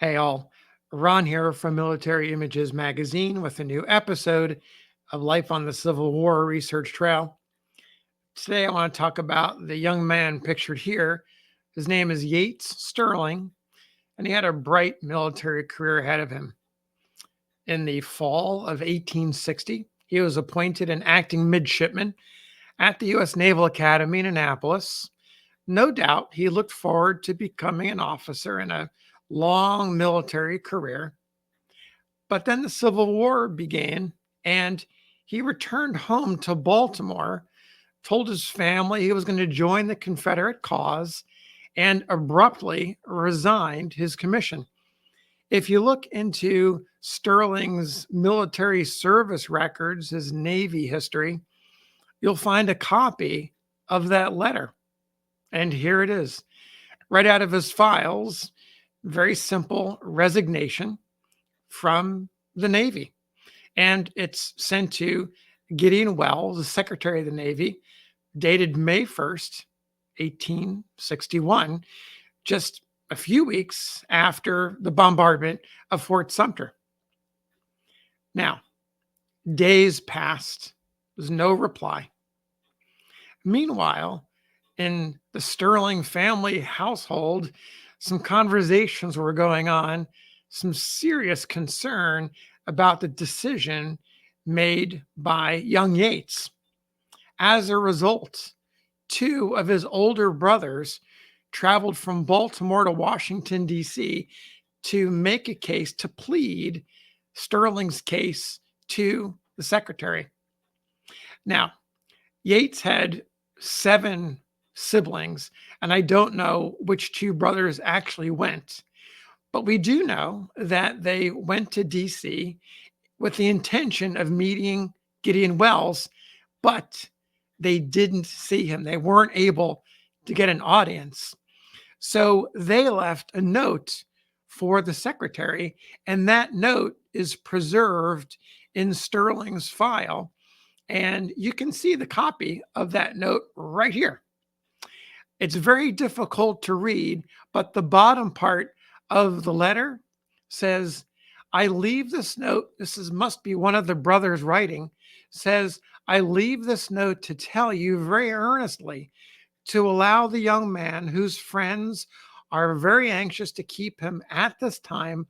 Hey all, Ron here from Military Images Magazine with a new episode of Life on the Civil War Research Trail. Today I want to talk about the young man pictured here. His name is Yates Stirling, and he had a bright military career ahead of him. In the fall of 1860, he was appointed an acting midshipman at the U.S. Naval Academy in Annapolis. No doubt he looked forward to becoming an officer in a long military career. But then the Civil War began, and he returned home to Baltimore, told his family he was going to join the Confederate cause, and abruptly resigned his commission. If you look into Stirling's military service records, his Navy history, you'll find a copy of that letter. And here it is, right out of his files. Very simple resignation from the Navy. And it's sent to Gideon Welles, the Secretary of the Navy, dated May 1st, 1861, just a few weeks after the bombardment of Fort Sumter. Now, days passed. There's no reply. Meanwhile, in the Stirling family household, some conversations were going on, some serious concern about the decision made by young Yates. As a result, two of his older brothers traveled from Baltimore to Washington, D.C. to make a case to plead Stirling's case to the secretary. Now, Yates had 7 siblings, and I don't know which 2 brothers actually went, but we do know that they went to DC with the intention of meeting Gideon Welles, but they didn't see him. They weren't able to get an audience. So they left a note for the secretary, and that note is preserved in Stirling's file. And you can see the copy of that note right here. It's very difficult to read, but the bottom part of the letter says, I leave this note. Must be one of the brothers writing, says, I leave this note to tell you very earnestly to allow the young man whose friends are very anxious to keep him at this time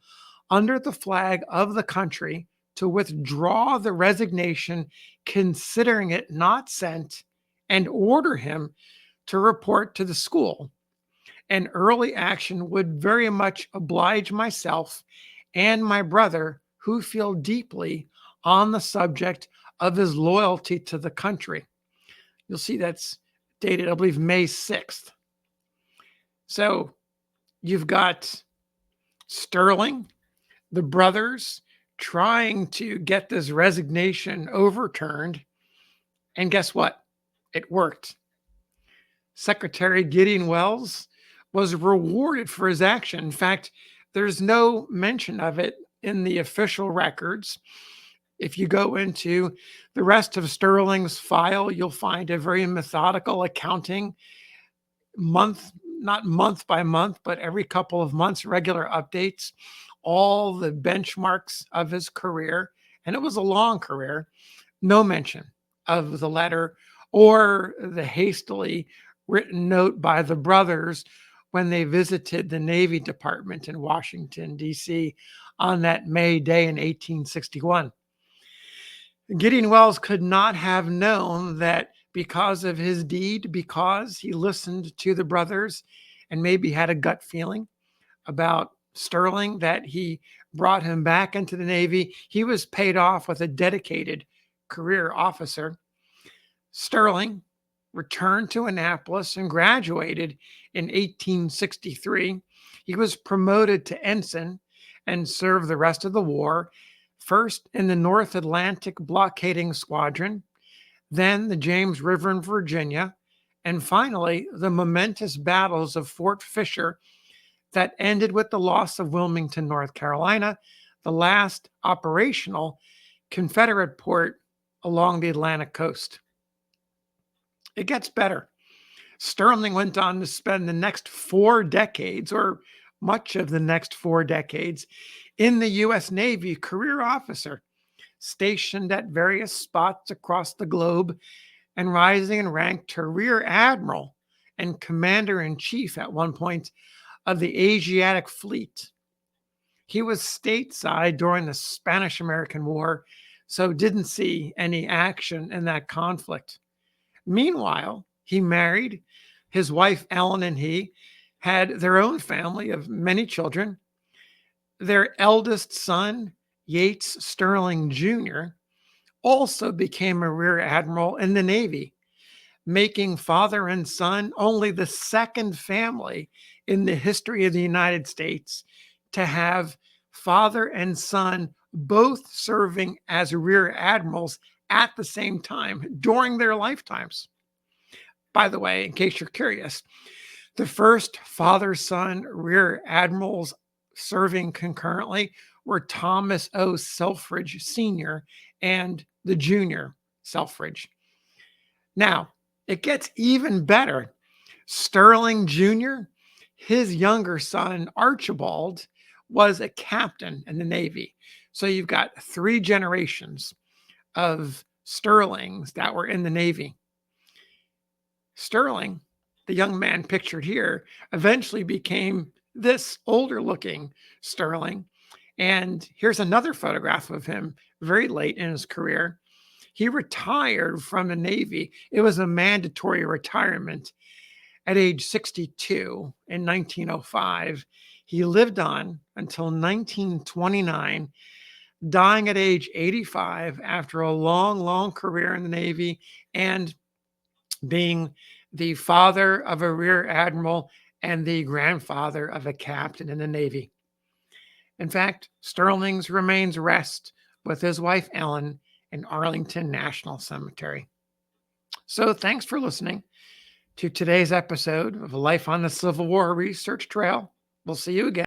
under the flag of the country to withdraw the resignation, considering it not sent, and order him to report to the school. An early action would very much oblige myself and my brother, who feel deeply on the subject of his loyalty to the country. You'll see that's dated, I believe, May 6th. So you've got Stirling, the brothers trying to get this resignation overturned. And guess what? It worked. Secretary Gideon Welles was rewarded for his action. In fact, there's no mention of it in the official records. If you go into the rest of Stirling's file, you'll find a very methodical accounting, not month by month, but every couple of months, regular updates, all the benchmarks of his career. And it was a long career. No mention of the letter or the hastily written note by the brothers when they visited the Navy Department in Washington, D.C. on that May day in 1861. Gideon Welles could not have known that because of his deed, because he listened to the brothers and maybe had a gut feeling about Stirling, that he brought him back into the Navy, he was paid off with a dedicated career officer. Stirling returned to Annapolis and graduated in 1863. He was promoted to ensign and served the rest of the war, first in the North Atlantic blockading squadron, then the James River in Virginia, and finally the momentous battles of Fort Fisher that ended with the loss of Wilmington, North Carolina, the last operational Confederate port along the Atlantic coast. It gets better. Stirling went on to spend the next 4 decades, or much of the next 4 decades in the U.S. Navy career officer, stationed at various spots across the globe and rising in rank to rear admiral and commander in chief at one point of the Asiatic Fleet. He was stateside during the Spanish American War, so didn't see any action in that conflict. Meanwhile, he married. His wife Ellen and he had their own family of many children. Their eldest son, Yates Stirling Jr., also became a rear admiral in the Navy, making father and son only the second family in the history of the United States to have father and son both serving as rear admirals at the same time during their lifetimes. By the way, in case you're curious, the first father son rear admirals serving concurrently were Thomas O. Selfridge Sr. and the junior Selfridge. Now, it gets even better. Stirling Jr., his younger son, Archibald, was a captain in the Navy. So you've got 3 generations of Stirlings that were in the Navy. Stirling, the young man pictured here, eventually became this older looking Stirling. And here's another photograph of him very late in his career. He retired from the Navy. It was a mandatory retirement at age 62 in 1905. He lived on until 1929, dying at age 85 after a long, long career in the Navy and being the father of a rear admiral and the grandfather of a captain in the Navy. In fact, Stirling's remains rest with his wife Ellen in Arlington National Cemetery. So thanks for listening to today's episode of Life on the Civil War Research Trail. We'll see you again.